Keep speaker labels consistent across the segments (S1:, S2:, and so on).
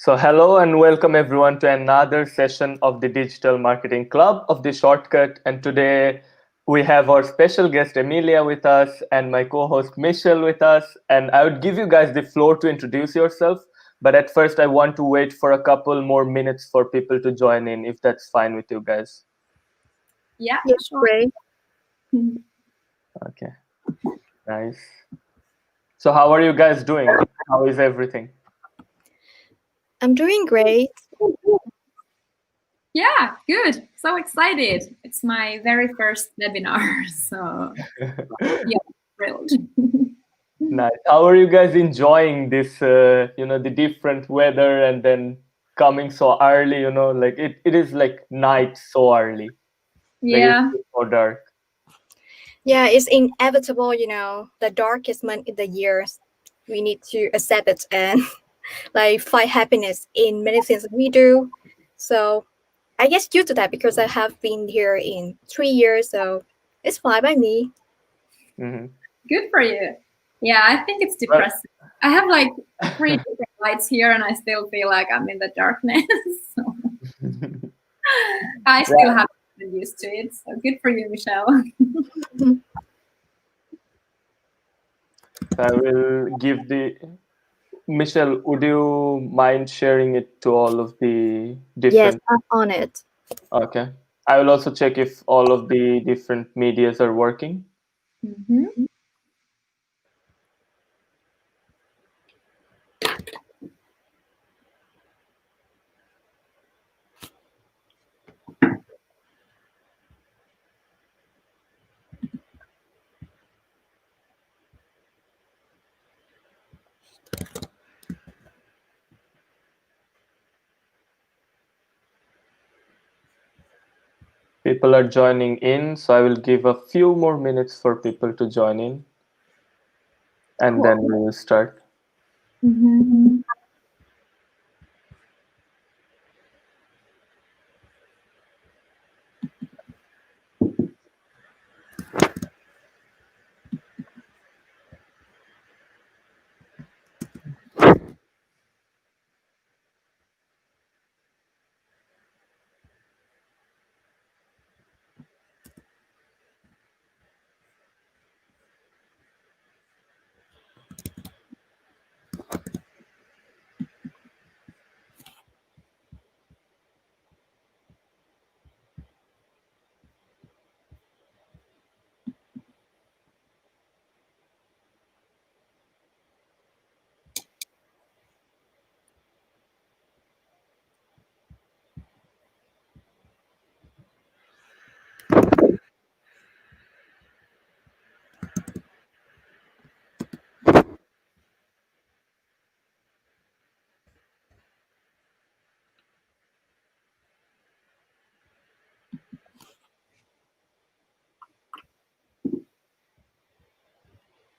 S1: So hello and welcome everyone to another session of the Digital Marketing Club of the Shortcut. And today we have our special guest Emilia with us and my co-host Michelle with us. And I would give you guys the floor to introduce yourself. But at first I want to wait for a couple more minutes for people to join in, if that's fine with you guys.
S2: Yeah,
S3: Yes,
S2: sure.
S3: great.
S1: Okay, nice. So how are you guys doing? How is everything?
S3: I'm doing great.
S2: Yeah, good. So excited. It's my very first webinar. So yeah, thrilled.
S1: Nice. How are you guys enjoying this, the different weather and then coming so early, like it is like night so early. Like it's
S2: Yeah,
S1: so dark.
S3: Yeah, it's inevitable, the darkest month in the year. We need to accept it and like find happiness in many things we do. So I guess due to that, because I have been here in 3 years, so it's fine by me.
S1: Hmm.
S2: good for you. Yeah, I think it's
S1: Well,
S2: depressing. I have like 3 different lights here and I still feel like I'm in the darkness. So I still haven't been used to it. So good for you, Michelle.
S1: I will give the Michelle, would you mind sharing it to all of the
S3: Yes,
S1: different?
S3: I'm on it.
S1: Okay. I will also check if all of the different medias are working.
S2: Mhm.
S1: People are joining in, so I will give a few more minutes for people to join in, and
S2: Cool.
S1: then we will start.
S2: Mhm.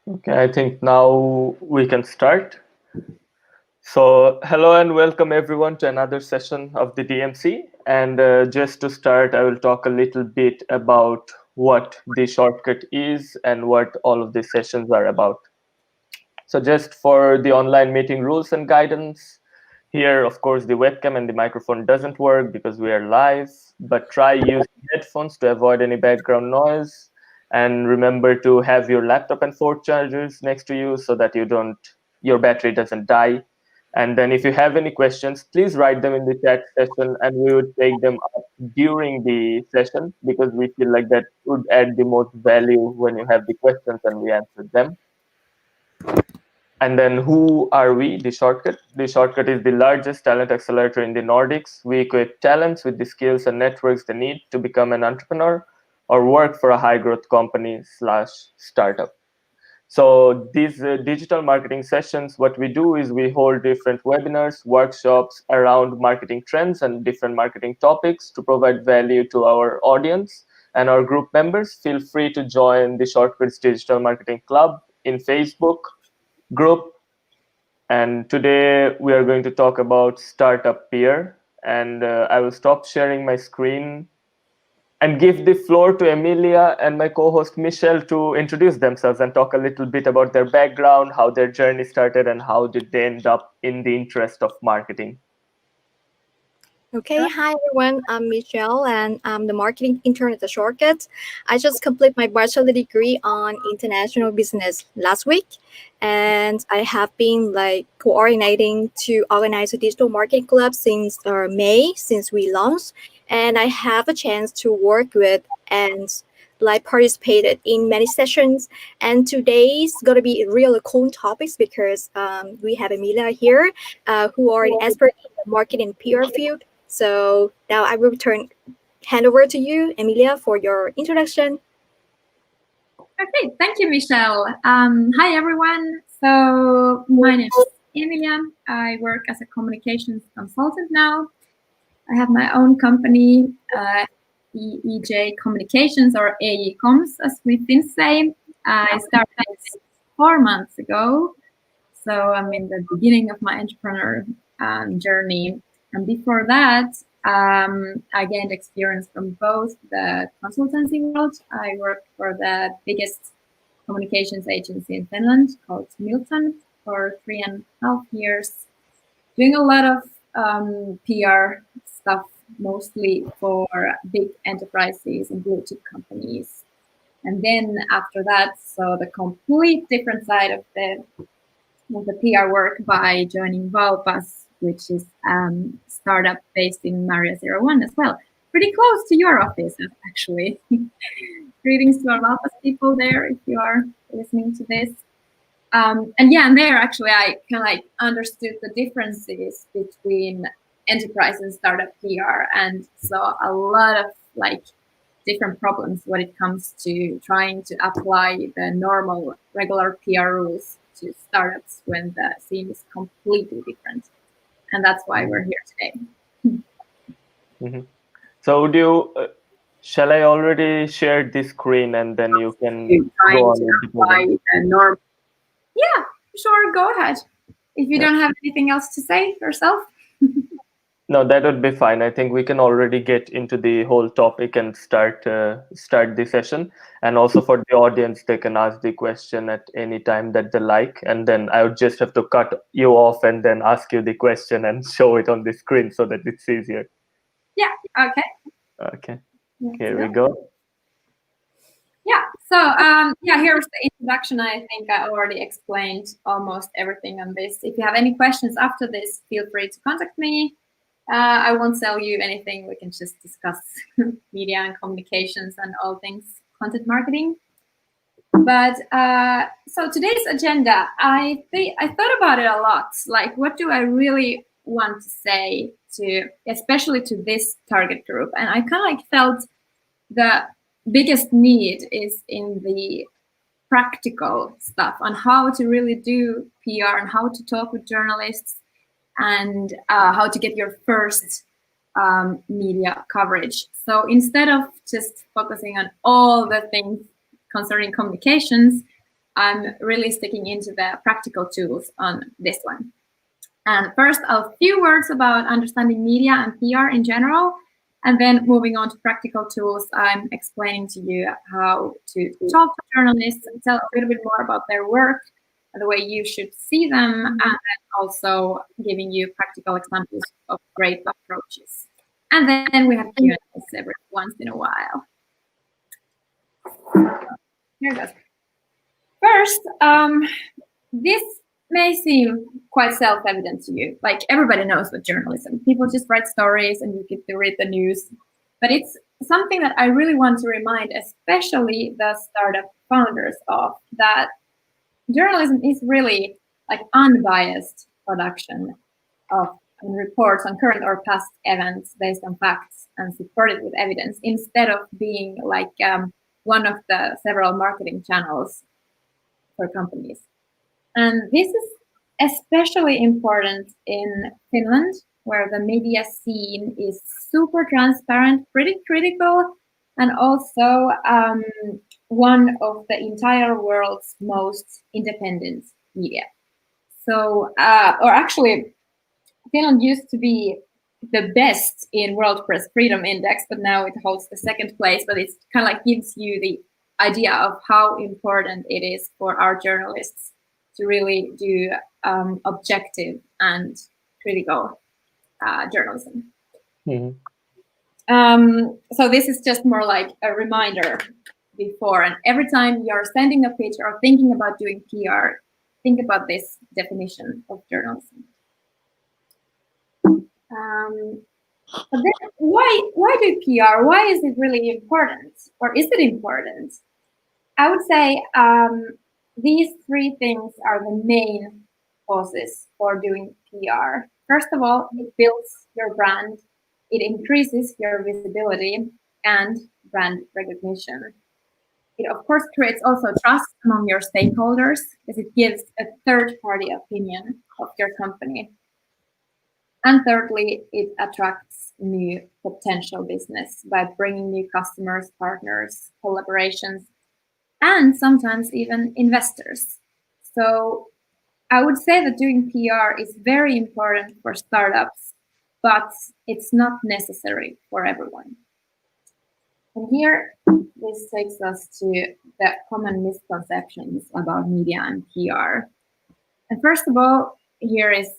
S1: Okay, I think now we can start. So, hello and welcome everyone to another session of the DMC. And just to start, I will talk a little bit about what the shortcut is and what all of these sessions are about. So, just for the online meeting rules and guidance, here, of course, the webcam and the microphone doesn't work because we are live, but try using headphones to avoid any background noise. And remember to have your laptop and phone chargers next to you so that your battery doesn't die. And then if you have any questions, please write them in the chat session and we would take them up during the session because we feel like that would add the most value when you have the questions and we answer them. And then who are we? The Shortcut. The Shortcut is the largest talent accelerator in the Nordics. We equip talents with the skills and networks they need to become an entrepreneur or work for a high growth company slash startup. So these digital marketing sessions, what we do is we hold different webinars, workshops around marketing trends and different marketing topics to provide value to our audience and our group members. Feel free to join the Shortcuts Digital Marketing Club in Facebook group. And today we are going to talk about Startup Peer. And I will stop sharing my screen and give the floor to Emilia and my co-host Michelle to introduce themselves and talk a little bit about their background, how their journey started, and how did they end up in the interest of marketing.
S3: Okay, hi everyone. I'm Michelle and I'm the marketing intern at the Shortcut. I just completed my bachelor degree on international business last week, and I have been like coordinating to organize a digital marketing club since May, since we launched, and I have a chance to work with and like participated in many sessions. And today's gonna be really cool topics because we have Emilia here, who are an expert in the marketing PR field. So now I will hand over to you, Emilia, for your introduction.
S2: Okay, thank you, Michelle. Hi, everyone. So my name is Emilia. I work as a communications consultant now. I have my own company, EEJ Communications, or AE Comms, as we Finns say. I started 4 months ago, so I'm in the beginning of my entrepreneur journey. And before that, I gained experience from both the consultancy world. I worked for the biggest communications agency in Finland called Milton for 3.5 years, doing a lot of PR stuff, mostly for big enterprises and blue chip companies. And then after that, so the complete different side of the PR work by joining Valpas, which is startup based in Maria 01 as well. Pretty close to your office, actually. Greetings to our Valpas people there if you are listening to this. And there actually I kind of like understood the differences between enterprise and startup PR, and saw a lot of like different problems when it comes to trying to apply the normal regular PR rules to startups when the scene is completely different. And that's why we're here today.
S1: Mm-hmm. So would you, shall I already share this screen and then you can go on with the program?
S2: Yeah, sure, go ahead. If you don't have anything else to say yourself.
S1: No, that would be fine. I think we can already get into the whole topic and start the session. And also for the audience, they can ask the question at any time that they like. And then I would just have to cut you off and then ask you the question and show it on the screen so that it's easier.
S2: Yeah, okay.
S1: Okay, here we go.
S2: Yeah, so here's the introduction. I think I already explained almost everything on this. If you have any questions after this, feel free to contact me. I won't sell you anything. We can just discuss media and communications and all things content marketing. But so today's agenda, I thought about it a lot. Like, what do I really want to say to, especially to this target group? And I kind of like felt the biggest need is in the practical stuff on how to really do PR and how to talk with journalists and how to get your first media coverage. So instead of just focusing on all the things concerning communications, I'm really sticking into the practical tools on this one. And first, a few words about understanding media and PR in general. And then moving on to practical tools, I'm explaining to you how to talk to journalists and tell a little bit more about their work and the way you should see them, and then also giving you practical examples of great approaches. And then we have Q&As every once in a while. Here it goes. First, this may seem quite self-evident to you. Like, everybody knows what journalism. People just write stories and you get to read the news. But it's something that I really want to remind, especially the startup founders of, that journalism is really like unbiased production of reports on current or past events based on facts and supported with evidence, instead of being like one of the several marketing channels for companies. And this is especially important in Finland, where the media scene is super transparent, pretty critical, and also one of the entire world's most independent media. So, or actually, Finland used to be the best in World Press Freedom Index, but now it holds the second place. But it kind of like gives you the idea of how important it is for our journalists to really do objective and critical journalism.
S1: Mhm.
S2: So this is just more like a reminder before, and every time you're sending a pitch or thinking about doing PR, think about this definition of journalism. But then why do PR? Why is it really important? Or is it important? I would say these three things are the main causes for doing PR. First of all, it builds your brand, it increases your visibility and brand recognition. It, of course, creates also trust among your stakeholders because it gives a third-party opinion of your company. And thirdly, it attracts new potential business by bringing new customers, partners, collaborations, and sometimes even investors. So I would say that doing PR is very important for startups, but it's not necessary for everyone. And here, this takes us to the common misconceptions about media and PR. And first of all, here is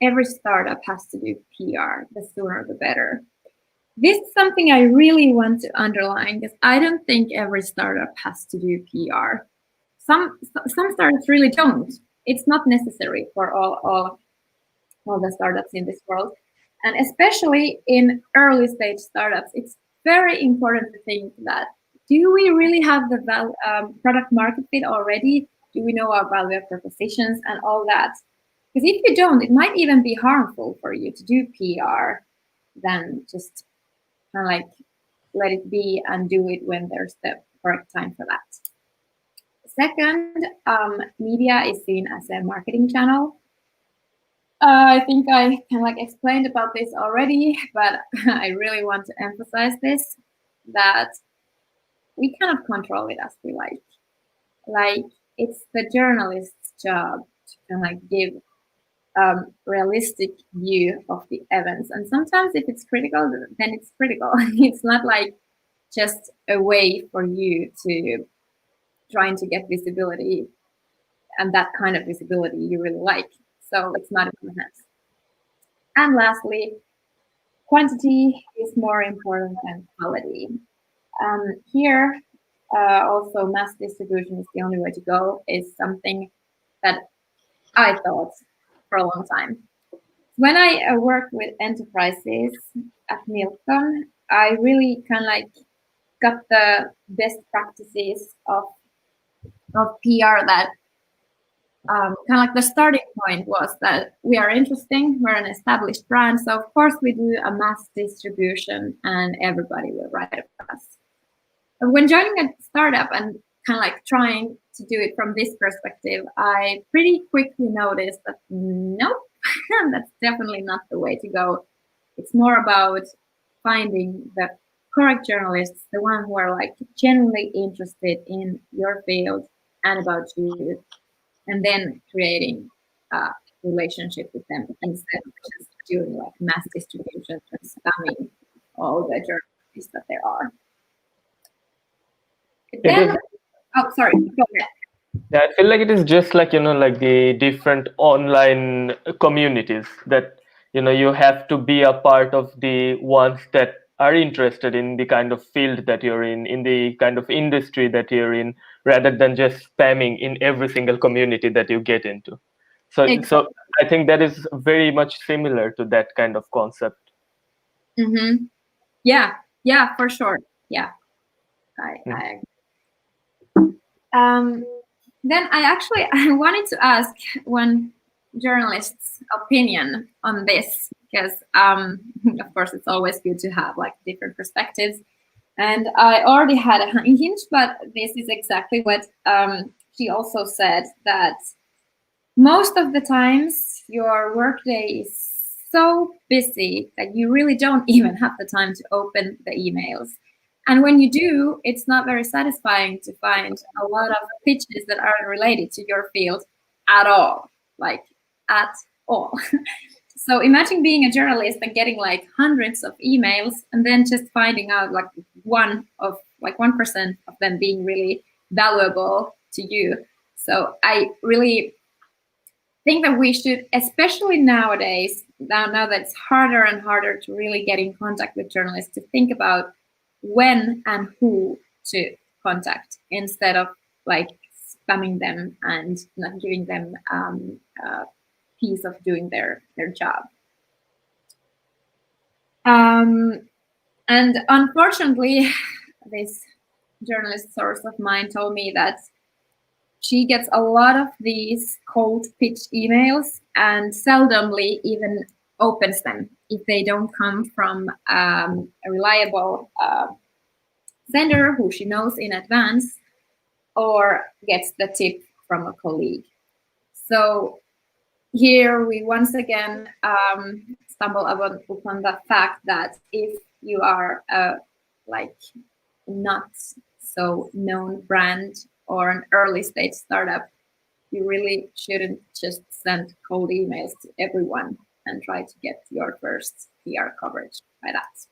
S2: every startup has to do PR, the sooner the better. This is something I really want to underline because I don't think every startup has to do PR. Some startups really don't. It's not necessary for all the startups in this world. And especially in early stage startups, it's very important to think that, do we really have the product market fit already? Do we know our value propositions and all that? Because if you don't, it might even be harmful for you to do PR than just kind of like let it be and do it when there's the correct time for that. Second, media is seen as a marketing channel. I think I kind of like explained about this already, but I really want to emphasize this, that we cannot control it as we like. Like, it's the journalist's job to kind of like give realistic view of the events. And sometimes if it's critical, then it's critical. It's not like just a way for you to trying to get visibility, and that kind of visibility you really like. So it's not in your hands. And lastly, quantity is more important than quality. Here, also mass distribution is the only way to go is something that I thought for a long time. When I worked with enterprises at Milton, I really kind of like got the best practices of PR that kind of like the starting point was that we are interesting, we're an established brand, so of course we do a mass distribution and everybody will write about us. But when joining a startup and kind of like trying to do it from this perspective, I pretty quickly noticed that nope, that's definitely not the way to go. It's more about finding the correct journalists, the ones who are like genuinely interested in your field and about you, and then creating a relationship with them instead of just doing like mass distribution and spamming all the journalists that there are. Then, oh, sorry, go ahead.
S1: Yeah, I feel like it is just like, like the different online communities that, you have to be a part of the ones that are interested in the kind of field that you're in the kind of industry that you're in, rather than just spamming in every single community that you get into. So,
S2: Exactly.
S1: so I think that is very much similar to that kind of concept.
S2: Mm-hmm. Yeah, for sure. Yeah, I agree. Then I wanted to ask one journalist's opinion on this, because of course it's always good to have like different perspectives. And I already had a hint, but this is exactly what she also said, that most of the times your workday is so busy that you really don't even have the time to open the emails. And when you do, it's not very satisfying to find a lot of pitches that aren't related to your field at all, like at all. So imagine being a journalist and getting like hundreds of emails and then just finding out like 1% of them being really valuable to you. So I really think that we should, especially nowadays now that it's harder and harder to really get in contact with journalists, to think about when and who to contact instead of like spamming them and not giving them a piece of doing their job. And unfortunately, this journalist source of mine told me that she gets a lot of these cold pitch emails and seldomly even opens them if they don't come from a reliable sender who she knows in advance or gets the tip from a colleague. So here we once again stumble upon the fact that if you are a like not so known brand or an early stage startup, you really shouldn't just send cold emails to everyone and try to get your first PR coverage by that.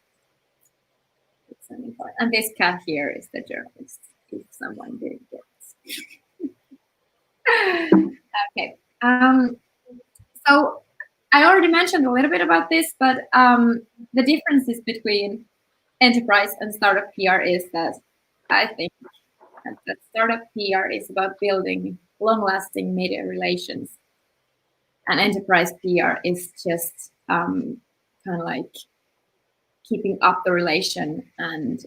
S2: It's an important. And this cat here is the journalist, if someone didn't get it. Okay. So I already mentioned a little bit about this, but the differences between enterprise and startup PR is that I think that startup PR is about building long-lasting media relations, and enterprise PR is just kind of like keeping up the relation and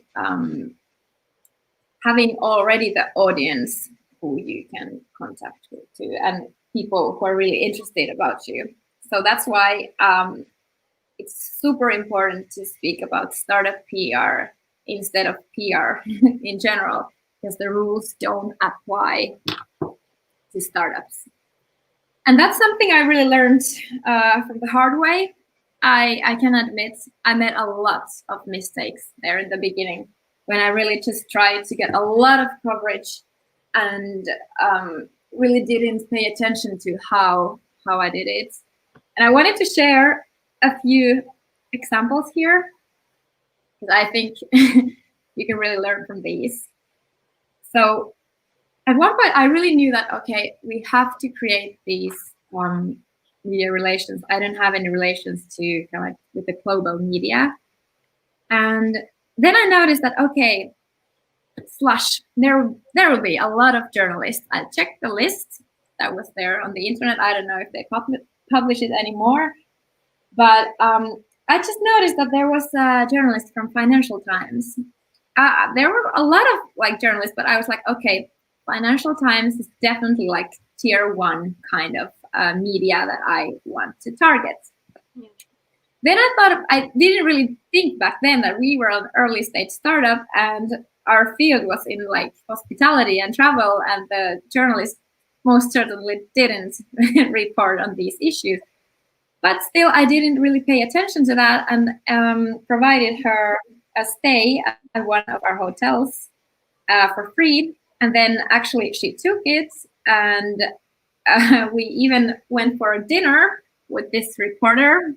S2: having already the audience who you can contact to and people who are really interested about you. So that's why it's super important to speak about startup PR instead of PR in general, because the rules don't apply to startups. And that's something I really learned from the hard way. I can admit I made a lot of mistakes there in the beginning when I really just tried to get a lot of coverage and really didn't pay attention to how I did it. And I wanted to share a few examples here because I think you can really learn from these. So at one point, I really knew that, okay, we have to create these media relations. I don't have any relations to kind of like with the global media. And then I noticed that, okay, there will be a lot of journalists. I checked the list that was there on the internet. I don't know if they publish it anymore. But I just noticed that there was a journalist from Financial Times. There were a lot of like journalists, but I was like, okay, Financial Times is definitely like tier 1 kind of media that I want to target. Yeah. Then I didn't really think back then that we were an early stage startup and our field was in like hospitality and travel, and the journalists most certainly didn't report on these issues. But still, I didn't really pay attention to that and provided her a stay at one of our hotels for free. And then actually she took it, and we even went for a dinner with this reporter.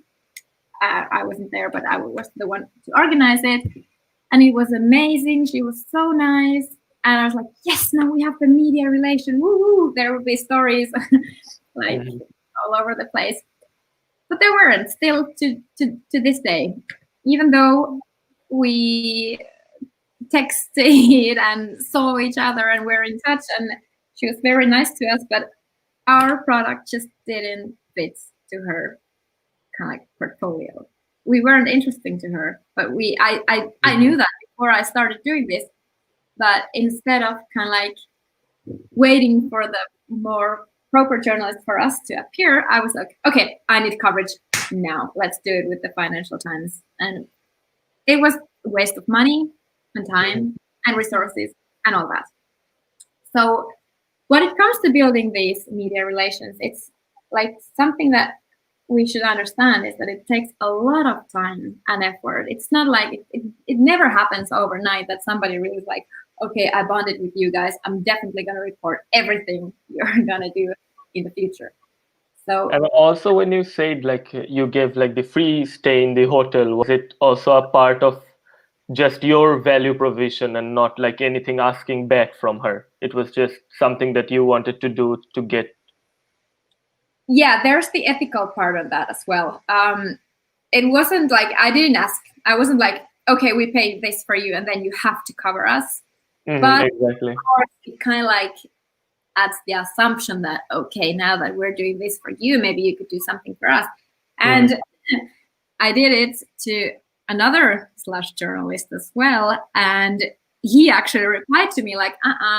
S2: I wasn't there, but I was the one to organize it. And it was amazing. She was so nice. And I was like, yes, now we have the media relation. Woo-hoo. There will be stories like all over the place. But there weren't still to this day, even though we texted and saw each other and were in touch, and she was very nice to us, but our product just didn't fit to her kind of like portfolio. We weren't interesting to her, but I knew that before I started doing this. But instead of kind of like waiting for the more proper journalist for us to appear, I was like, okay, I need coverage now. Let's do it with the Financial Times. And it was a waste of money and time and resources and all that. So when it comes to building these media relations, it's like something that we should understand is that it takes a lot of time and effort. It's not like it never happens overnight that somebody really is like, okay, I bonded with you guys. I'm definitely going to report everything you're going to do in the future. So,
S1: and also when you said like you gave like the free stay in the hotel, was it also a part of just your value provision and not like anything asking back from her? It was just something that you wanted to do to get.
S2: yeah, there's the ethical part of that as well. It wasn't like I didn't ask. I wasn't like, okay, we pay this for you, and then you have to cover us. But
S1: Exactly.
S2: of course, it kind of like adds the assumption that, okay, now that we're doing this for you, maybe you could do something for us. And I did it to another Slush journalist as well, and he actually replied to me like,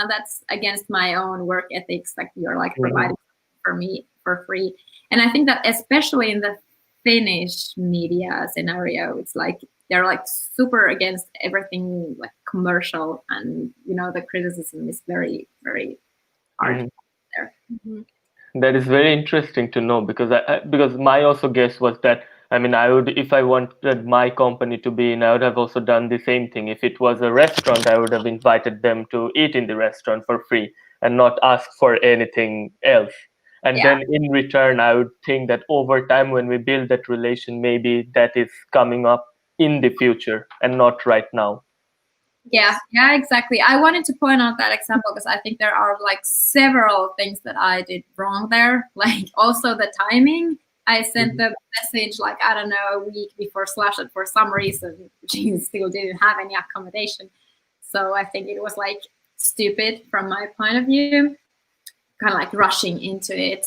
S2: that's against my own work ethics, like you're like providing for me for free. And I think that especially in the Finnish media scenario, it's like they're like super against everything like commercial, and the criticism is very, very hard there.
S1: That is very interesting to know, because because my also guess was that, I mean, I would, if I wanted my company to be in, I would have also done the same thing. If it was a restaurant, I would have invited them to eat in the restaurant for free and not ask for anything else. And then in return, I would think that over time, when we build that relation, maybe that is coming up in the future and not right now.
S2: Yeah, exactly. I wanted to point out that example because I think there are like several things that I did wrong there. Like also the timing. I sent the message like, I don't know, a week before Slush, and for some reason she still didn't have any accommodation. So I think it was like stupid from my point of view, kind of like rushing into it,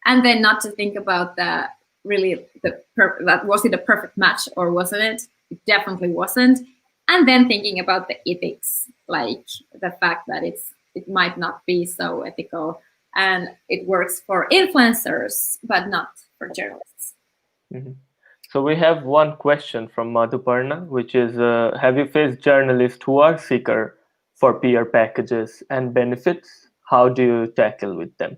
S2: and then not to think about that was it a perfect match or wasn't it? It definitely wasn't. And then thinking about the ethics, like the fact that it might not be so ethical, and it works for influencers, but not for journalists.
S1: So we have one question from Madhuparna, which is, have you faced journalists who are seeker for PR packages and benefits? How do you tackle with them?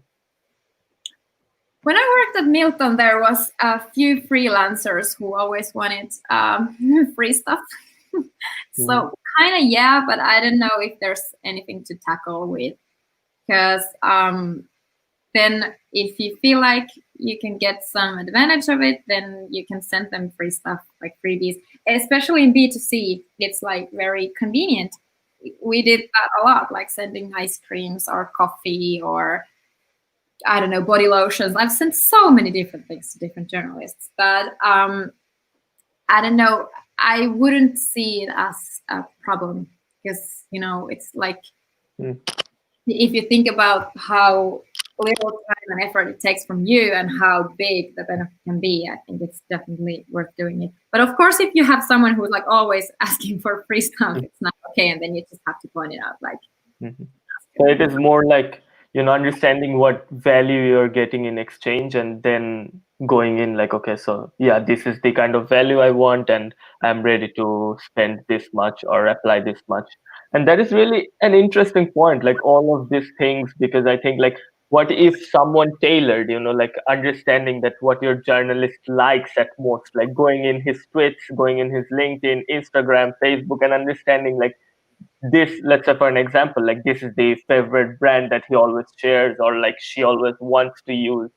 S2: When I worked at Milton, there was a few freelancers who always wanted free stuff. So kind of, yeah, but I don't know if there's anything to tackle with, because then if you feel like you can get some advantage of it, then you can send them free stuff, like freebies. Especially in B2C, it's like very convenient. We did that a lot, like sending ice creams or coffee or, I don't know, body lotions. I've sent so many different things to different journalists, but I don't know. I wouldn't see it as a problem because, it's like, if you think about how little time and effort it takes from you and how big the benefit can be, I think it's definitely worth doing it. But of course, if you have someone who's like always asking for free stuff, it's not okay. And then you just have to point it out. Like,
S1: so it is more like, understanding what value you're getting in exchange, and then going in like, okay, so yeah, this is the kind of value I want, and I'm ready to spend this much or apply this much. And that is really an interesting point, like all of these things, because I think like, what if someone tailored, like understanding that what your journalist likes at most, like going in his tweets, going in his LinkedIn, Instagram, Facebook, and understanding like this, let's say for an example, like this is the favorite brand that he always shares or like she always wants to use,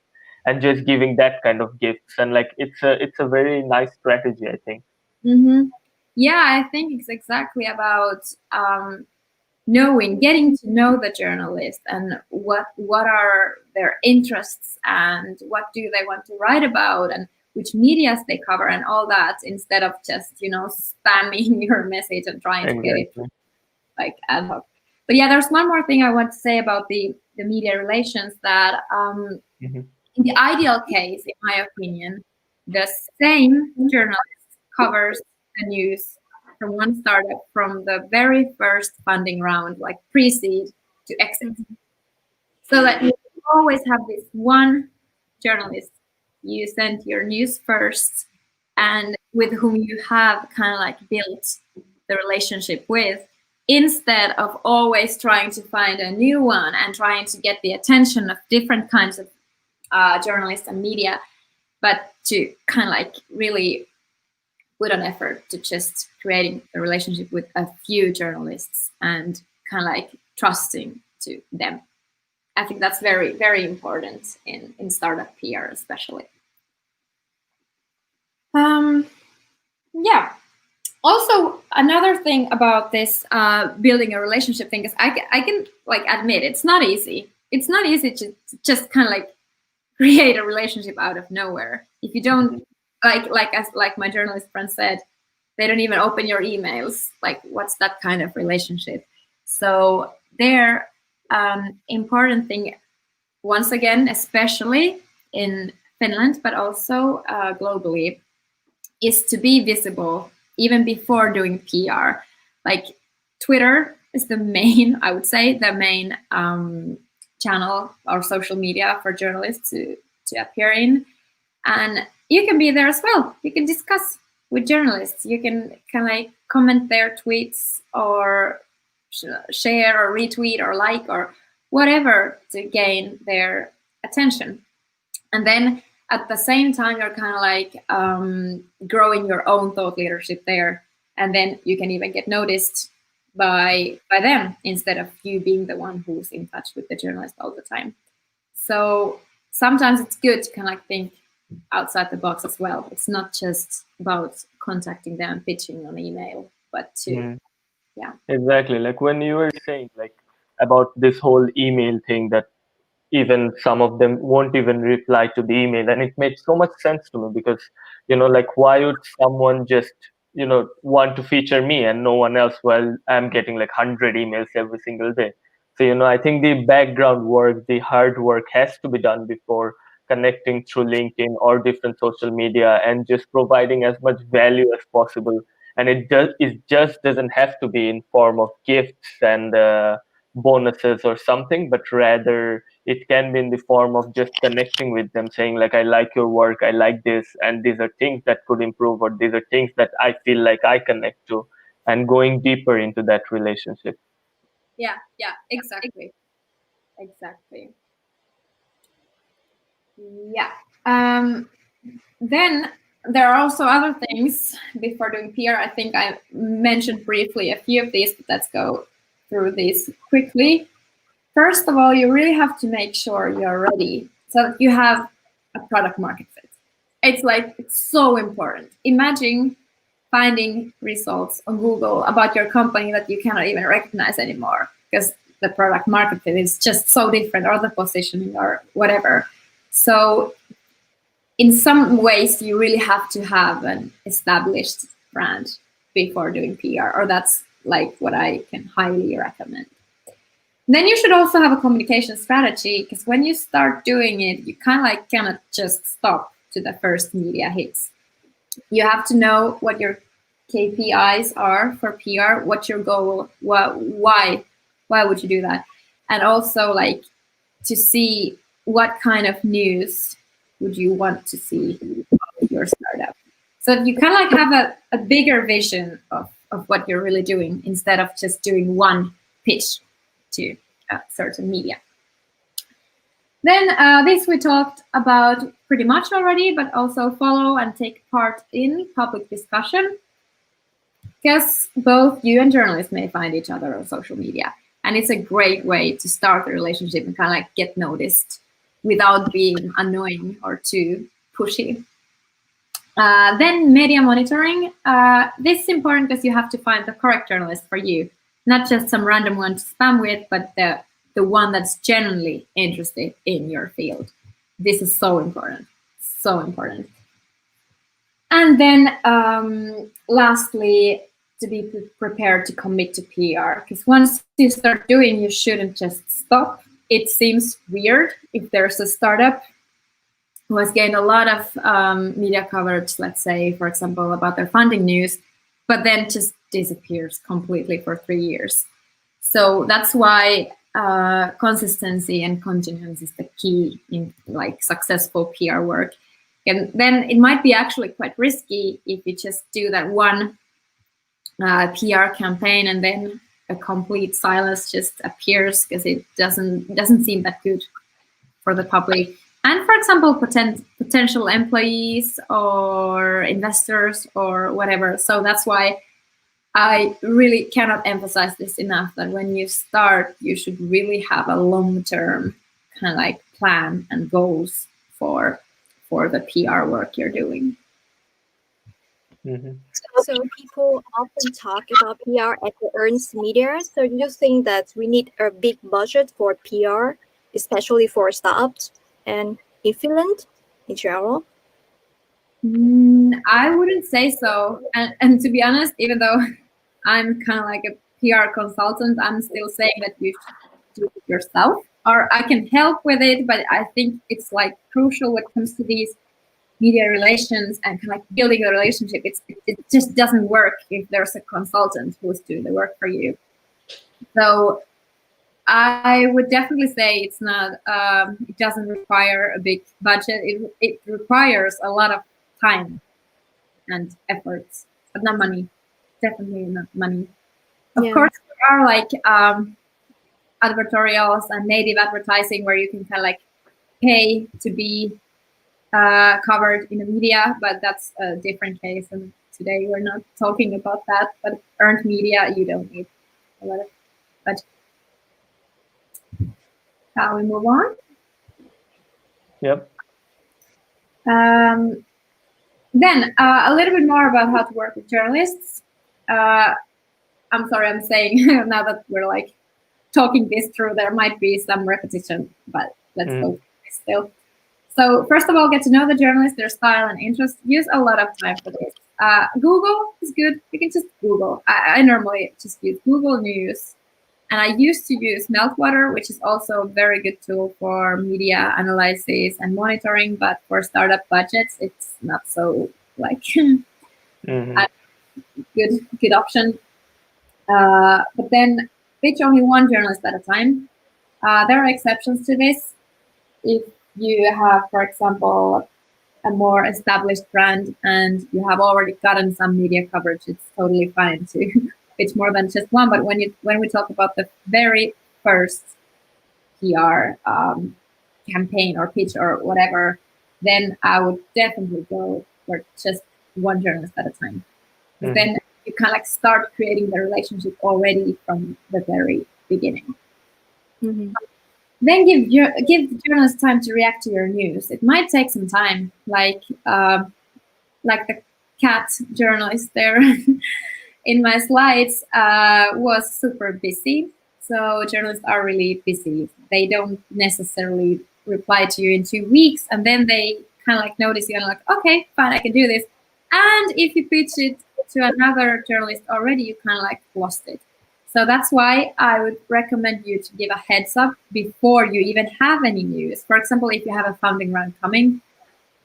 S1: and just giving that kind of gifts. And like it's a very nice strategy, I think.
S2: Yeah, I think it's exactly about getting to know the journalist and what are their interests and what do they want to write about and which medias they cover and all that, instead of just spamming your message and trying to get it like ad hoc. But yeah, there's one more thing I want to say about the media relations, that in the ideal case, in my opinion, the same journalist covers the news from one startup from the very first funding round, like pre-seed to exit. So that you always have this one journalist you send your news first and with whom you have kind of like built the relationship with, instead of always trying to find a new one and trying to get the attention of different kinds of journalists and media, but to kind of like really put an effort to just creating a relationship with a few journalists and kind of like trusting to them. I think that's very, very important in startup PR, especially. Yeah. Also, another thing about this building a relationship thing is I can like admit it's not easy. It's not easy to just kind of like create a relationship out of nowhere. If you don't, like my journalist friend said, they don't even open your emails. Like, what's that kind of relationship? So their important thing, once again, especially in Finland, but also globally, is to be visible even before doing PR. Like, Twitter is the main, I would say, the main channel or social media for journalists to appear in. And you can be there as well. You can discuss with journalists. You can kind of comment their tweets or share or retweet or like or whatever to gain their attention. And then at the same time, you're kind of like growing your own thought leadership there. And then you can even get noticed by them instead of you being the one who's in touch with the journalist all the time. So sometimes it's good to kind of think outside the box as well. It's not just about contacting them, pitching on email, but to, yeah.
S1: Exactly. Like when you were saying like about this whole email thing, that even some of them won't even reply to the email, and it made so much sense to me because, like, why would someone just want to feature me and no one else while I'm getting like 100 emails every single day? So I think the background work, the hard work has to be done before connecting through LinkedIn or different social media and just providing as much value as possible. And it just doesn't have to be in form of gifts and bonuses or something, but rather it can be in the form of just connecting with them, saying like, I like your work, I like this, and these are things that could improve, or these are things that I feel like I connect to, and going deeper into that relationship.
S2: Yeah, exactly. Yeah. Then there are also other things before doing PR. I think I mentioned briefly a few of these, but let's go through these quickly. First of all, you really have to make sure you're ready so that you have a product market fit. It's so important. Imagine finding results on Google about your company that you cannot even recognize anymore because the product market fit is just so different, or the positioning or whatever. So in some ways, you really have to have an established brand before doing PR, or that's like what I can highly recommend. Then you should also have a communication strategy, because when you start doing it, you kind of like cannot just stop to the first media hits. You have to know what your KPIs are for PR, what's your goal, why would you do that, and also like to see what kind of news would you want to see of your startup. So you kind of like have a bigger vision of what you're really doing instead of just doing one pitch to certain media. Then this we talked about pretty much already, but also follow and take part in public discussion, because both you and journalists may find each other on social media. And it's a great way to start a relationship and kind of like get noticed without being annoying or too pushy. Then media monitoring. This is important because you have to find the correct journalist for you, not just some random one to spam with, but the one that's genuinely interested in your field. This is so important, so important. And then lastly, to be prepared to commit to PR, because once you start doing, you shouldn't just stop. It seems weird if there's a startup who has gained a lot of media coverage, let's say, for example, about their funding news, but then just disappears completely for 3 years. So that's why consistency and continuance is the key in like successful PR work. And then it might be actually quite risky if you just do that one PR campaign and then a complete silence just appears because it doesn't seem that good for the public. And for example, potential employees or investors or whatever. So that's why I really cannot emphasize this enough, that when you start, you should really have a long-term kind of like plan and goals for the PR work you're doing.
S1: Mm-hmm.
S3: So people often talk about PR at the earned media. So do you think that we need a big budget for PR, especially for startups? And in Finland in general?
S2: I wouldn't say so. And to be honest, even though I'm kind of like a PR consultant, I'm still saying that you should do it yourself. Or I can help with it, but I think it's like crucial when it comes to these media relations and kind of like building a relationship. It just doesn't work if there's a consultant who's doing the work for you. So I would definitely say it's not. It doesn't require a big budget. It requires a lot of time and efforts, but not money. Definitely not money. Of course, there are like advertorials and native advertising where you can kind of like pay to be covered in the media, but that's a different case. And today we're not talking about that. But earned media, you don't need a lot of budget. Shall we move on?
S1: Yep.
S2: Then a little bit more about how to work with journalists. I'm sorry, I'm saying now that we're like talking this through, there might be some repetition, but let's go through this still. So first of all, get to know the journalist, their style and interest. Use a lot of time for this. Google is good. You can just Google. I normally just use Google News. And I used to use Meltwater, which is also a very good tool for media analysis and monitoring. But for startup budgets, it's not so like good option. But then pitch only one journalist at a time. There are exceptions to this. If you have, for example, a more established brand and you have already gotten some media coverage, it's totally fine to pitch more than just one. But when we talk about the very first PR campaign or pitch or whatever, then I would definitely go for just one journalist at a time. Then you kind of like start creating the relationship already from the very beginning. Then give journalists time to react to your news. It might take some time, like the cat journalist there in my slides was super busy. So journalists are really busy. They don't necessarily reply to you in 2 weeks, and then they kind of like notice you and like, okay, fine, I can do this. And if you pitch it to another journalist already, you kind of like lost it. So that's why I would recommend you to give a heads up before you even have any news. For example, if you have a funding round coming,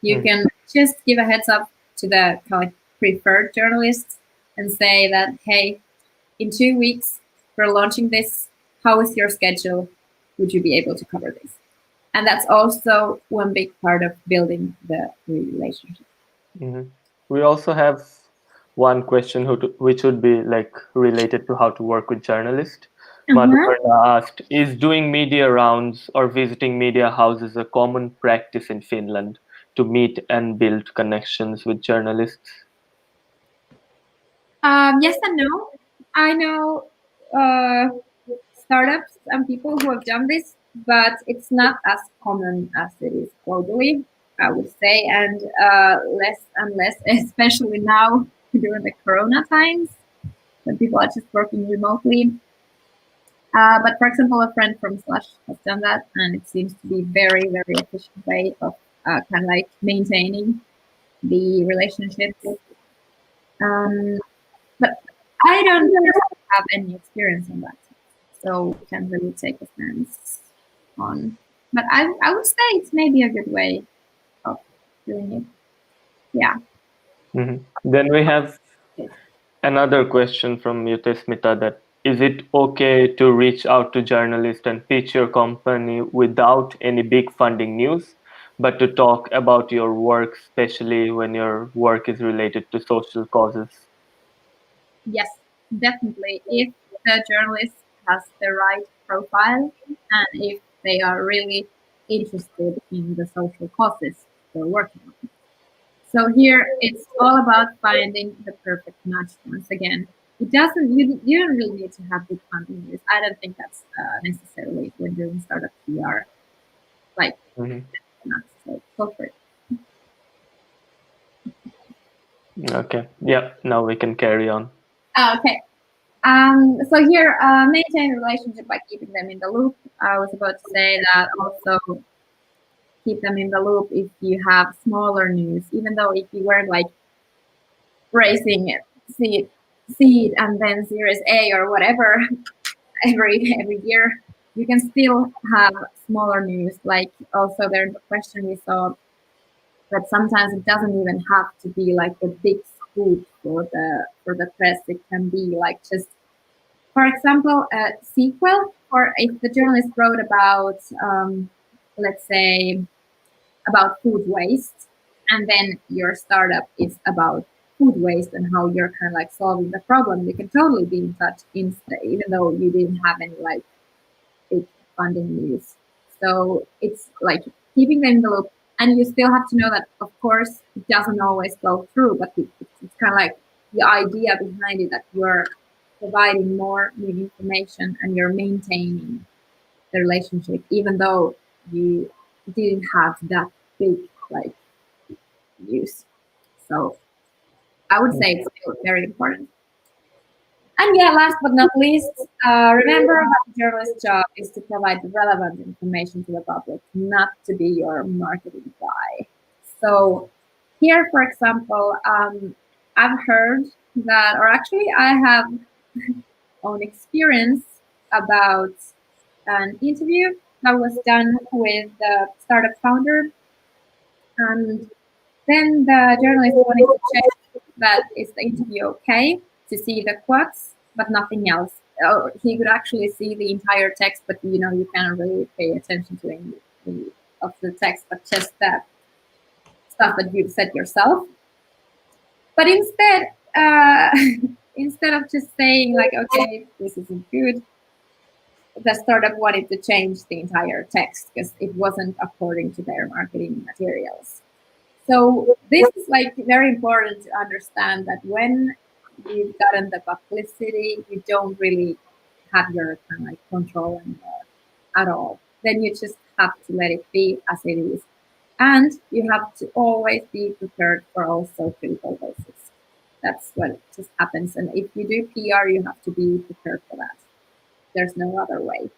S2: you can just give a heads up to the kind of preferred journalists and say that, hey, in 2 weeks, we're launching this. How is your schedule? Would you be able to cover this? And that's also one big part of building the relationship.
S1: We also have one question which would be like related to how to work with journalists. Madhuparna asked, is doing media rounds or visiting media houses a common practice in Finland to meet and build connections with journalists?
S2: Yes and no. I know startups and people who have done this, but it's not as common as it is globally, I would say, and less and less, especially now during the Corona times when people are just working remotely. But for example, a friend from Slush has done that, and it seems to be very, very efficient way of kind of like maintaining the relationships. But I don't have any experience on that, so we can't really take a stance on. But I would say it's maybe a good way of doing it. Yeah.
S1: Then we have another question from Yutesmita that is it okay to reach out to journalists and pitch your company without any big funding news, but to talk about your work, especially when your work is related to social causes?
S2: Yes, definitely. If the journalist has the right profile and if they are really interested in the social causes they're working on. So here it's all about finding the perfect match. Once again, it doesn't. You don't really need to have big funding news. I don't think that's necessarily when doing startup PR. Like, not so go for it.
S1: Okay. Yeah. Now we can carry on.
S2: Okay. So here, maintain a relationship by keeping them in the loop. I was about to say that also keep them in the loop if you have smaller news, even though if you weren't like racing seed and then Series A or whatever every year, you can still have smaller news. Like also there's a question we saw that sometimes it doesn't even have to be like the big scoop for the press. It can be like just, for example, a sequel, or if the journalist wrote about, let's say, about food waste, and then your startup is about food waste and how you're kind of like solving the problem, you can totally be in touch instead, even though you didn't have any like big funding news. So it's like keeping the envelope, and you still have to know that, of course, it doesn't always go through, but it's kind of like the idea behind it that you're providing more new information and you're maintaining the relationship, even though you didn't have that big like use. So I would say it's still very important. And yeah, last but not least, remember that the journalist's job is to provide relevant information to the public, not to be your marketing guy. So here, for example, I've heard that, or actually I have own experience about an interview that was done with the startup founder, and then the journalist wanted to check that is the interview okay, to see the quotes, but nothing else. He could actually see the entire text, but you can't really pay attention to any of the text, but just the stuff that you've said yourself. But instead, instead of just saying like, okay, this isn't good, the startup wanted to change the entire text because it wasn't according to their marketing materials. So this is like very important to understand that when you've gotten the publicity, you don't really have your kind of like control anymore at all. Then you just have to let it be as it is. And you have to always be prepared for also critical voices. That's what just happens. And if you do PR, you have to be prepared for that. There's no other way.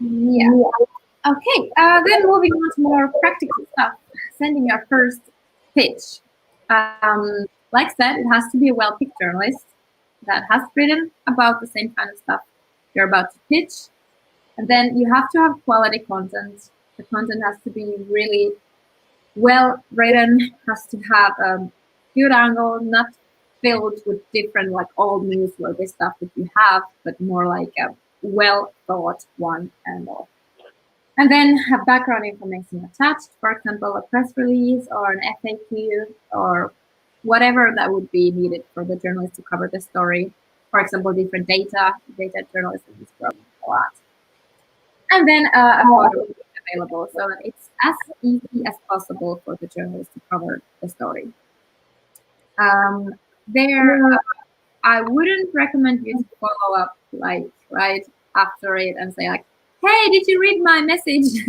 S2: Yeah. Okay. Then moving on to more practical stuff. Sending your first pitch. Like I said, it has to be a well-picked journalist that has written about the same kind of stuff you're about to pitch. And then you have to have quality content. The content has to be really well written, has to have a good angle, not filled with different like old newsworthy stuff that you have, but more like a well thought one angle. And then have background information attached, for example, a press release or an FAQ or whatever that would be needed for the journalist to cover the story. For example, different data journalism is growing a lot. And then a photo is available so that it's as easy as possible for the journalist to cover the story. I wouldn't recommend you to follow up like right after it and say like, hey, did you read my message?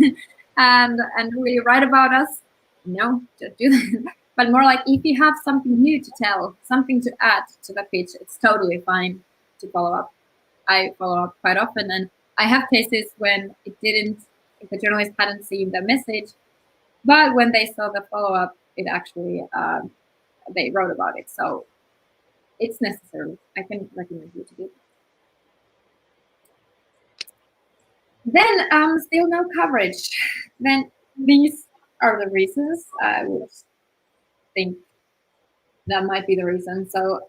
S2: and really write about us? No, don't do that. But more like if you have something new to tell, something to add to the pitch, it's totally fine to follow up. I follow up quite often, and I have cases when if the journalist hadn't seen the message, but when they saw the follow up, it actually they wrote about it. So it's necessary. I can recommend you to do that. Then still no coverage. Then these are the reasons I would think that might be the reason. So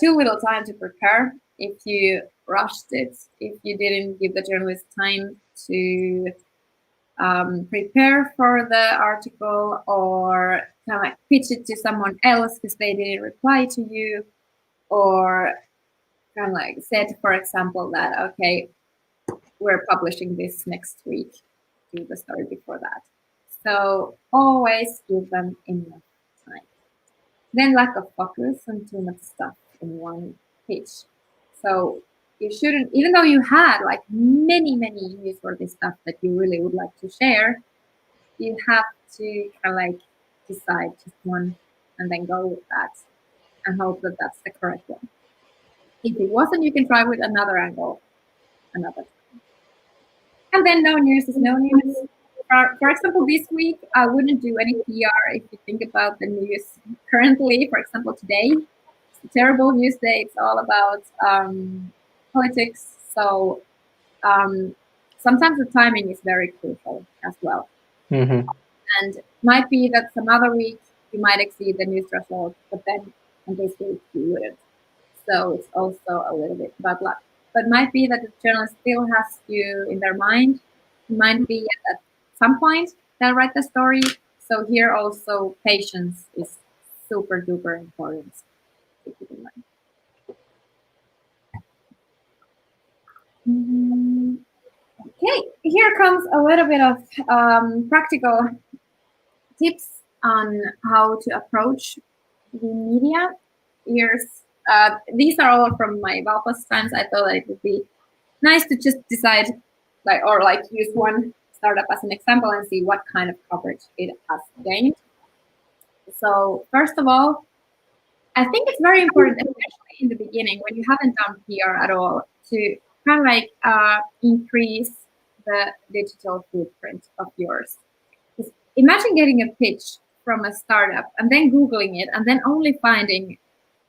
S2: too little time to prepare. If you rushed it, if you didn't give the journalist time to prepare for the article or kind of like pitch it to someone else because they didn't reply to you, or kind of like said, for example, that okay, we're publishing this next week, do the story before that. So always give them enough time. Then lack of focus and too much stuff in one pitch. So you shouldn't, even though you had like many newsworthy stuff that you really would like to share, you have to kind of like decide just one and then go with that and hope that that's the correct one. If it wasn't, you can try with another angle another time. And then no news is no news. For example, this week I wouldn't do any PR if you think about the news currently. For example, today it's a terrible news day. It's all about politics. So sometimes the timing is very crucial as well.
S1: Mm-hmm.
S2: And might be that some other week you might exceed the news threshold, but then on this week you wouldn't. So it's also a little bit bad luck. But might be that the journalist still has you in their mind. It might be at some point they'll write the story. So here also patience is super duper important to keep in mind. Okay, here comes a little bit of practical tips on how to approach the media. These are all from my Valpas times. I thought it would be nice to just decide, use one startup as an example and see what kind of coverage it has gained. So first of all, I think it's very important, especially in the beginning when you haven't done PR at all, to kind of increase the digital footprint of yours. Imagine getting a pitch from a startup and then Googling it and then only finding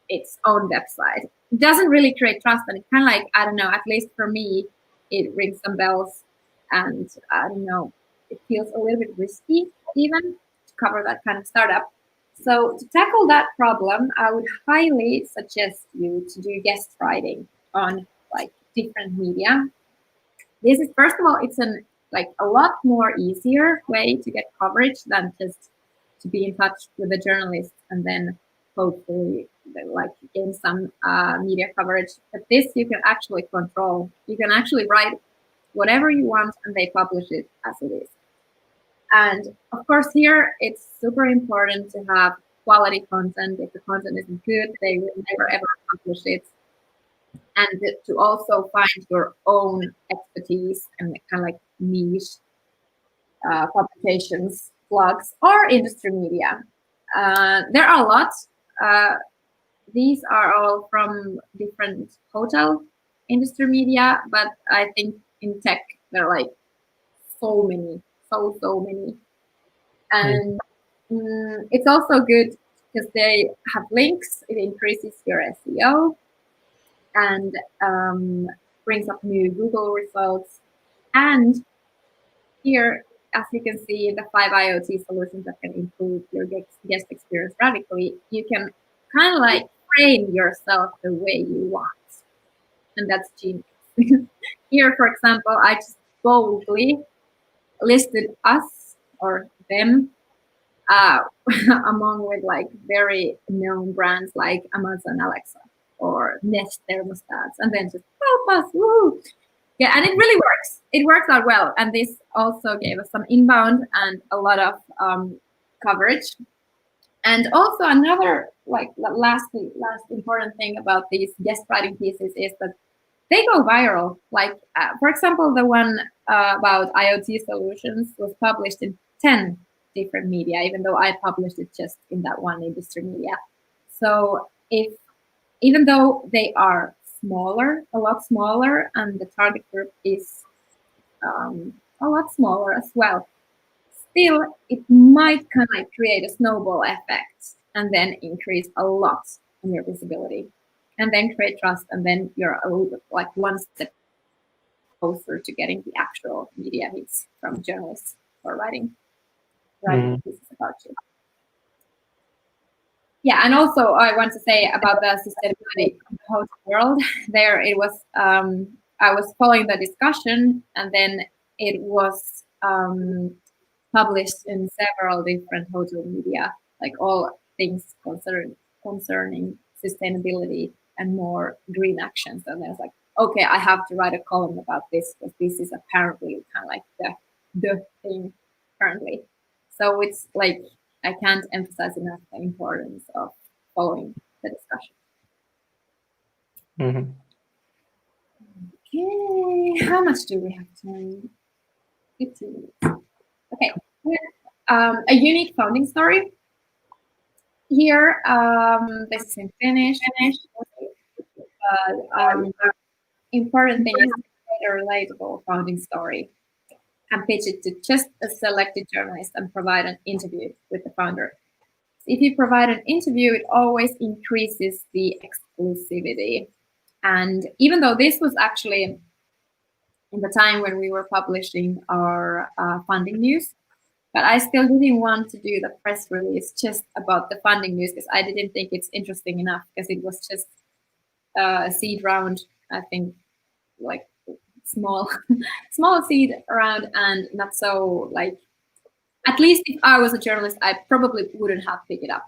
S2: its own website. It doesn't really create trust, and it's kind of I don't know, at least for me, it rings some bells, and I don't know, it feels a little bit risky even to cover that kind of startup. So to tackle that problem, I would highly suggest you to do guest writing on different media. This is, first of all, it's a lot more easier way to get coverage than just to be in touch with a journalist and then hopefully gain some media coverage. But this you can actually control. You can actually write whatever you want and they publish it as it is. And of course here it's super important to have quality content. If the content isn't good, they will never ever publish it. And to also find your own expertise and kind of niche publications, blogs, or industry media. There are lots. These are all from different hotel industry media, but I think in tech there are so many, so many. And it's also good because they have links. It increases your SEO and brings up new Google results. And here, as you can see, the 5 IoT solutions that can improve your guest experience radically, you can kind of frame yourself the way you want. And that's genius. Here, for example, I just boldly listed us or them among with very known brands like Amazon Alexa or Nest thermostats, and then just help us, woo! Yeah, and it really works. It works out well, and this also gave us some inbound and a lot of coverage. And also another last important thing about these guest writing pieces is that they go viral. For example, the one about IoT solutions was published in 10 different media, even though I published it just in that one industry media. So even though they are smaller, a lot smaller, and the target group is a lot smaller as well, still it might kind of create a snowball effect and then increase a lot in your visibility and then create trust, and then you're a little bit one step closer to getting the actual media hits from journalists or writing pieces about you. Yeah, and also I want to say about the sustainability of the hotel world. There it was, I was following the discussion, and then it was published in several different hotel media, all things concerning sustainability and more green actions. And I was okay, I have to write a column about this because this is apparently kind of the thing currently. So it's I can't emphasize enough the importance of following the discussion.
S1: Mm-hmm.
S2: Okay, how much do we have time? 15 minutes. Okay, a unique founding story. Here, this is in Finnish. Important thing is a relatable founding story. and pitch it to just a selected journalist and provide an interview with the founder. If you provide an interview, it always increases the exclusivity. And even though this was actually in the time when we were publishing our funding news, but I still didn't want to do the press release just about the funding news because I didn't think it's interesting enough because it was just a seed round, I think, like small seed round and not so like, at least if I was a journalist, I probably wouldn't have picked it up.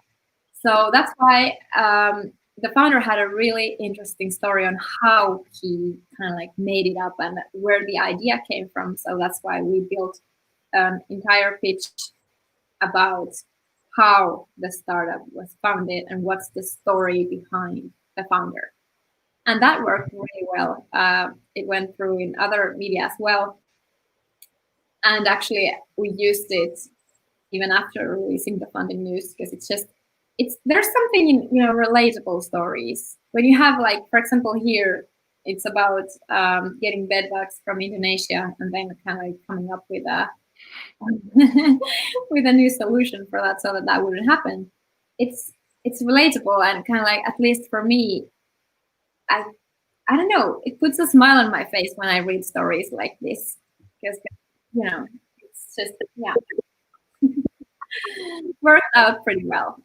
S2: So that's why the founder had a really interesting story on how he kind of like made it up and where the idea came from. So that's why we built an entire pitch about how the startup was founded and what's the story behind the founder. And that worked really well. It went through in other media as well. And actually, we used it even after releasing the funding news because there's something in relatable stories when you have, like, for example, here it's about getting bed bugs from Indonesia and then kind of like coming up with a with a new solution for that so that wouldn't happen. It's relatable and kind of like, at least for me, I don't know, it puts a smile on my face when I read stories like this because it's just worked out pretty well.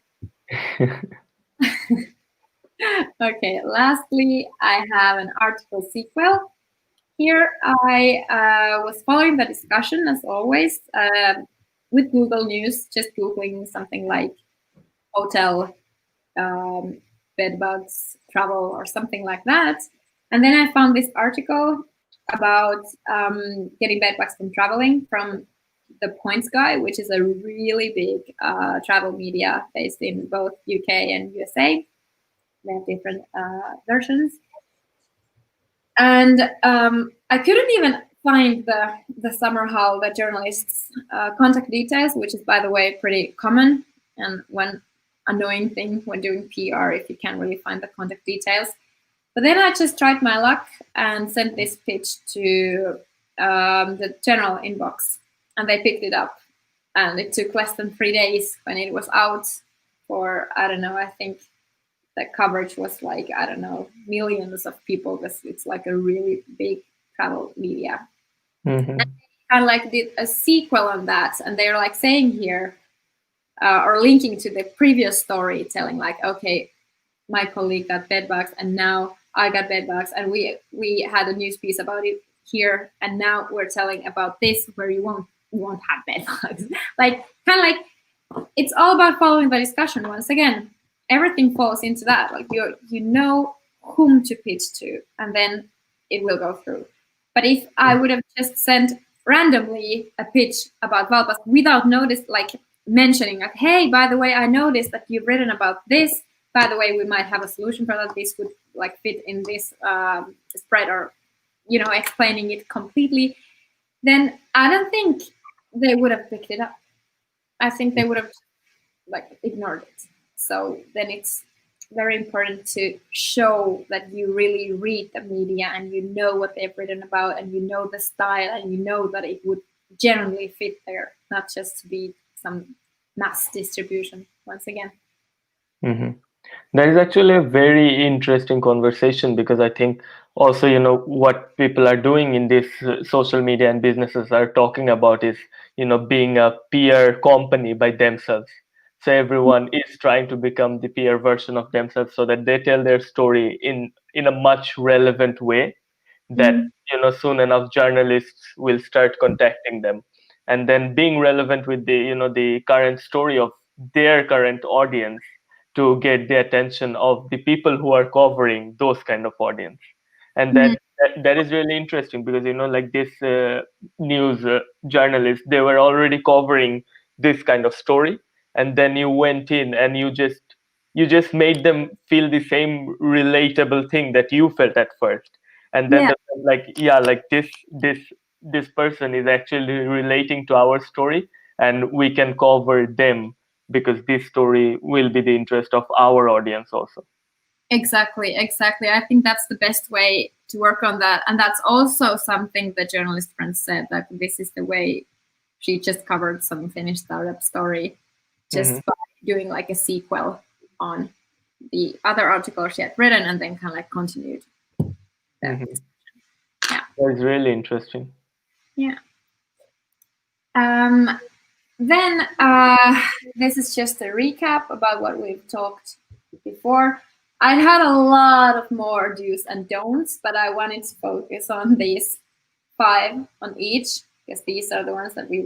S2: Okay, lastly, I have an article sequel. Here I was following the discussion as always with Google News, just Googling something like hotel, bed bugs, travel, or something like that. And then I found this article about getting bed bugs from traveling from the Points Guy, which is a really big travel media based in both UK and USA. They have different versions. And I couldn't even find the summer hall, the journalist's contact details, which is, by the way, pretty common and one annoying thing when doing PR if you can't really find the contact details. But then I just tried my luck and sent this pitch to the general inbox, and they picked it up. And it took less than 3 days when it was out for, I don't know, I think the coverage was like, I don't know, millions of people because it's like a really big travel media.
S1: Mm-hmm.
S2: And they kind of like did a sequel on that, and they're like saying here or linking to the previous story, telling like, okay, my colleague got bed bugs and now I got bed bugs, and we had a news piece about it here, and now we're telling about this where you won't have bed bugs. Like, kind of like, it's all about following the discussion. Once again, everything falls into that. Like, you know whom to pitch to, and then it will go through. But if I would have just sent randomly a pitch about Valpas without mentioning like, hey, by the way, I noticed that you've written about this. By the way, we might have a solution for that. This would like fit in this spread, or explaining it completely. Then I don't think they would have picked it up. I think they would have like ignored it. So then it's very important to show that you really read the media and you know what they've written about and you know the style and you know that it would generally fit there, not just to be some mass distribution once again.
S1: Mm-hmm. That is actually a very interesting conversation, because I think also, what people are doing in this social media and businesses are talking about is, being a peer company by themselves. So everyone is trying to become the peer version of themselves so that they tell their story in a much relevant way that, soon enough journalists will start contacting them. And then being relevant with the current story of their current audience to get the attention of the people who are covering those kind of audience. And that is really interesting, because like this news journalists, they were already covering this kind of story, and then you went in and you just made them feel the same relatable thing that you felt at first. And then this person is actually relating to our story, and we can cover them because this story will be the interest of our audience also.
S2: Exactly. I think that's the best way to work on that. And that's also something the journalist friend said, that this is the way she just covered some Finnish startup story, just by doing like a sequel on the other article she had written, and then kind of like continued.
S1: Yeah,
S2: Yeah.
S1: that's really interesting.
S2: Yeah. Then this is just a recap about what we've talked before. I had a lot of more do's and don'ts, but I wanted to focus on these 5 on each, because these are the ones that we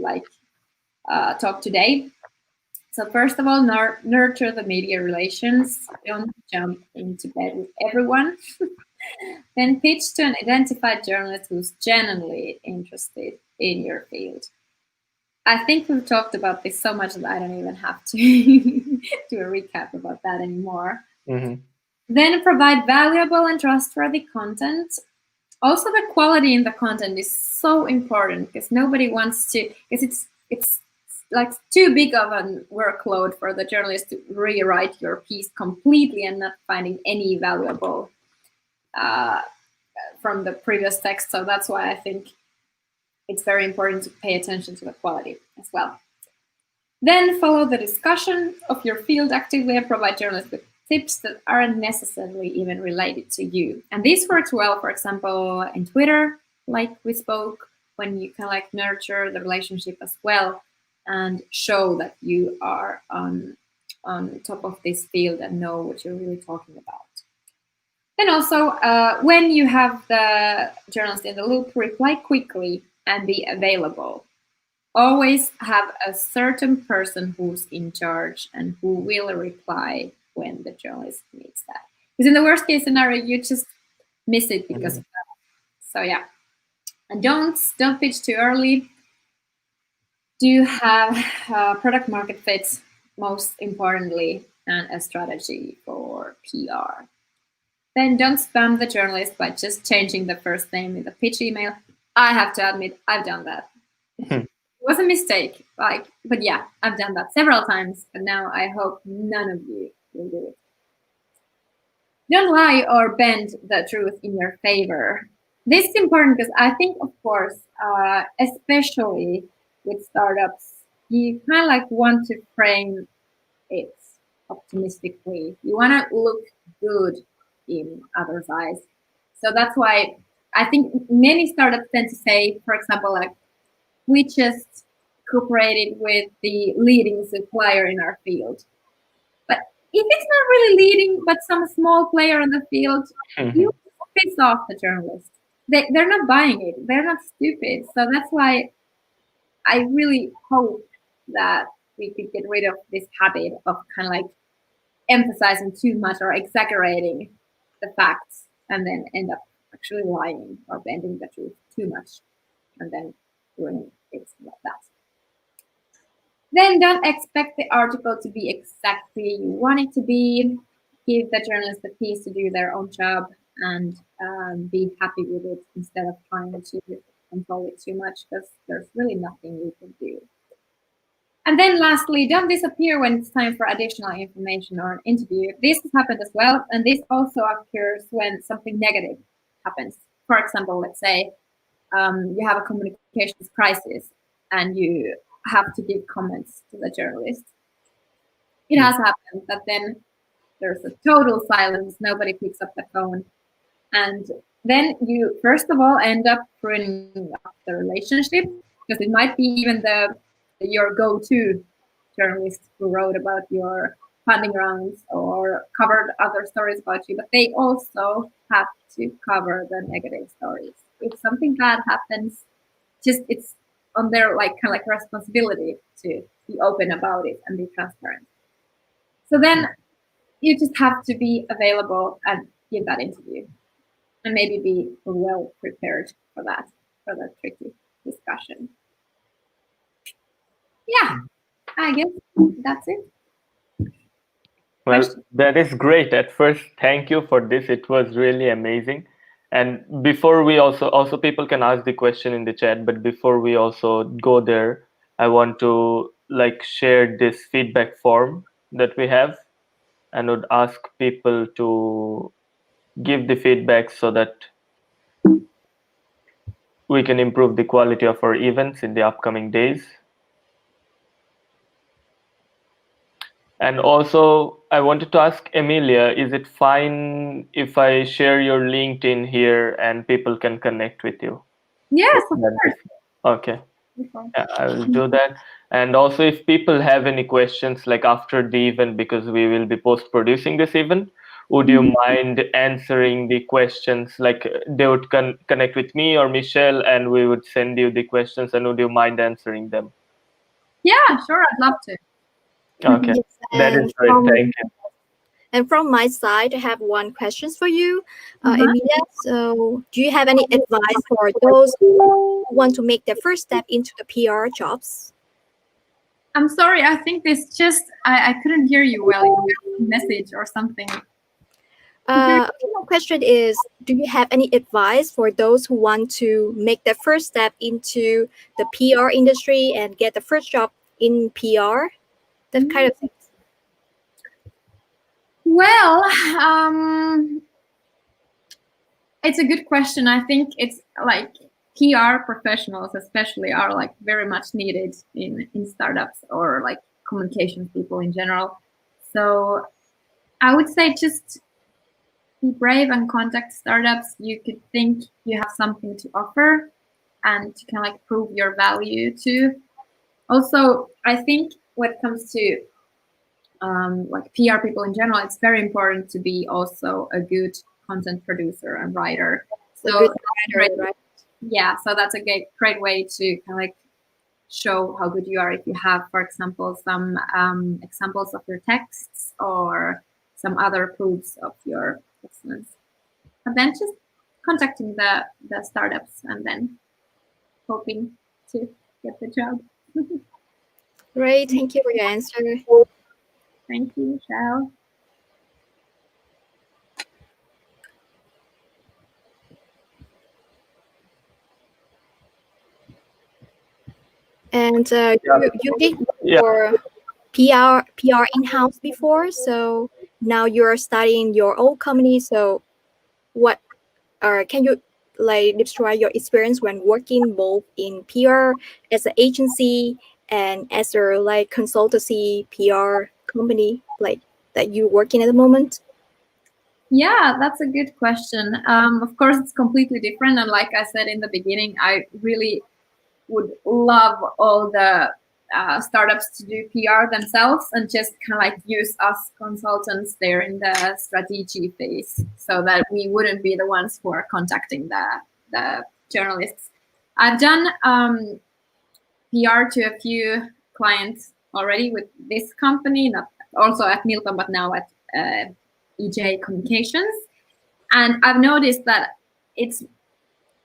S2: talk today. So first of all, nurture the media relations. Don't jump into bed with everyone. Then pitch to an identified journalist who's genuinely interested in your field. I think we've talked about this so much that I don't even have to do a recap about that anymore. Then provide valuable and trustworthy content. Also, the quality in the content is so important, because nobody wants to, because it's like too big of a workload for the journalist to rewrite your piece completely and not finding any valuable from the previous text. So that's why I think it's very important to pay attention to the quality as well. Then follow the discussion of your field actively and provide journalists with tips that aren't necessarily even related to you. And this works well, for example, in Twitter, like we spoke, when you can like nurture the relationship as well and show that you are on top of this field and know what you're really talking about. Then also, when you have the journalist in the loop, reply quickly and be available. Always have a certain person who's in charge and who will reply when the journalist needs that. Because in the worst case scenario, you just miss it because of that. So yeah. And don't pitch too early. Do have product market fit, most importantly, and a strategy for PR. Then don't spam the journalist by just changing the first name in the pitch email. I have to admit, I've done that. It was a mistake, but yeah, I've done that several times, but now I hope none of you will do it. Don't lie or bend the truth in your favor. This is important because I think, of course, especially with startups, you kind of like want to frame it optimistically. You want to look good in others' eyes. So that's why I think many startups tend to say, for example, like, we just cooperated with the leading supplier in our field. But if it's not really leading, but some small player in the field, you piss off the journalist. They're not buying it. They're not stupid. So that's why I really hope that we could get rid of this habit of kind of like emphasizing too much or exaggerating the facts and then end up actually lying or bending the truth too much and then doing it like that. Then don't expect the article to be exactly you want it to be. Give the journalist the piece to do their own job and be happy with it instead of trying to control it too much, because there's really nothing you can do. And then lastly, don't disappear when it's time for additional information or an interview. This has happened as well, and this also occurs when something negative happens. For example, let's say you have a communications crisis and you have to give comments to the journalist. It has happened that then there's a total silence, nobody picks up the phone. And then you, first of all, end up ruining up the relationship, because it might be even your go-to journalist who wrote about your funding rounds or covered other stories about you, but they also have to cover the negative stories. If something bad happens, it's on their kind of like responsibility to be open about it and be transparent. So then you just have to be available and give that interview, and maybe be well prepared for that tricky discussion. Yeah, I guess that's it.
S1: Well, that is great. At first, thank you for this. It was really amazing. And before we also people can ask the question in the chat, but before we also go there, I want to share this feedback form that we have. and would ask people to give the feedback so that we can improve the quality of our events in the upcoming days. And also, I wanted to ask Emilia, is it fine if I share your LinkedIn here and people can connect with you?
S2: Yes, of course.
S1: Okay. Yeah, I will do that. And also, if people have any questions like after the event, because we will be post-producing this event, would you mind answering the questions? Like they would connect with me or Michelle, and we would send you the questions. And would you mind answering them?
S2: Yeah, sure. I'd love to.
S1: Okay,
S3: Yes,
S1: that is
S3: and
S1: great. Thank you.
S3: And from my side, I have one question for you,
S2: Uh-huh.
S3: Emilia. So, do you have any advice for those who want to make their first step into the PR jobs?
S2: I'm sorry. I think this just I couldn't hear you well. Message or something.
S3: My question is, do you have any advice for those who want to make their first step into the PR industry and get the first job in PR? That kind of thing.
S2: Well, it's a good question. I think it's like PR professionals especially are like very much needed in startups or like communications people in general. So I would say just be brave and contact startups you could think you have something to offer and to kind of like prove your value to. Also, I think when it comes to like PR people in general, it's very important to be also a good content producer and writer.
S3: A
S2: So
S3: good writer, right?
S2: yeah, so that's a great way to kind of like show how good you are if you have, for example, some examples of your texts or some other proofs of your excellence. And then just contacting the startups and then hoping to get the job.
S3: Great, thank you for your answer.
S2: Thank you, Michelle.
S3: And you did your PR in-house before, so now you're studying your own company. So what can you like describe your experience when working both in PR as an agency and as a like consultancy PR company like that you working at the moment?
S2: Yeah, that's a good question. Of course, it's completely different. And like I said in the beginning, I really would love all the startups to do PR themselves and just kind of like use us consultants there in the strategy phase so that we wouldn't be the ones who are contacting the journalists. I've done PR to a few clients already with this company, not also at Milton, but now at EJ Communications. And I've noticed that it's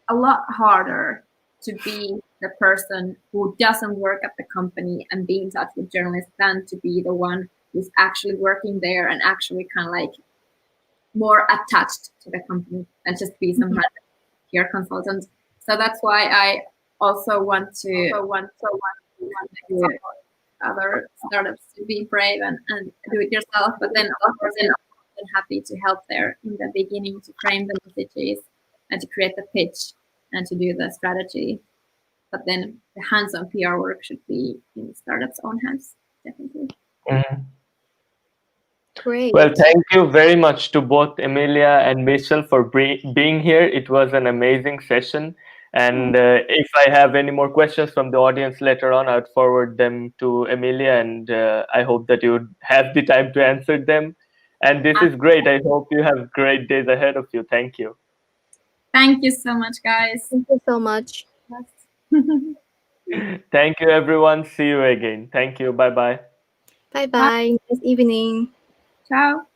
S2: a lot harder to be the person who doesn't work at the company and be in touch with journalists than to be the one who's actually working there and actually kind of like more attached to the company and just be some PR consultant. So that's why I also want to other startups to be brave and do it yourself. But then of course I'm happy to help there in the beginning to frame the messages and to create the pitch and to do the strategy. But then the hands-on PR work should be in startups' own hands, definitely.
S1: Mhm.
S3: Great.
S1: Well, thank you very much to both Emilia and Michelle for being here. It was an amazing session. And if I have any more questions from the audience later on, I would forward them to Emilia, and I hope that you would have the time to answer them. And this is great. I hope you have great days ahead of you. Thank you.
S2: Thank you so much, guys.
S3: Thank you so much.
S1: Thank you, everyone. See you again. Thank you. Bye-bye.
S3: Bye bye. Nice evening.
S2: Ciao.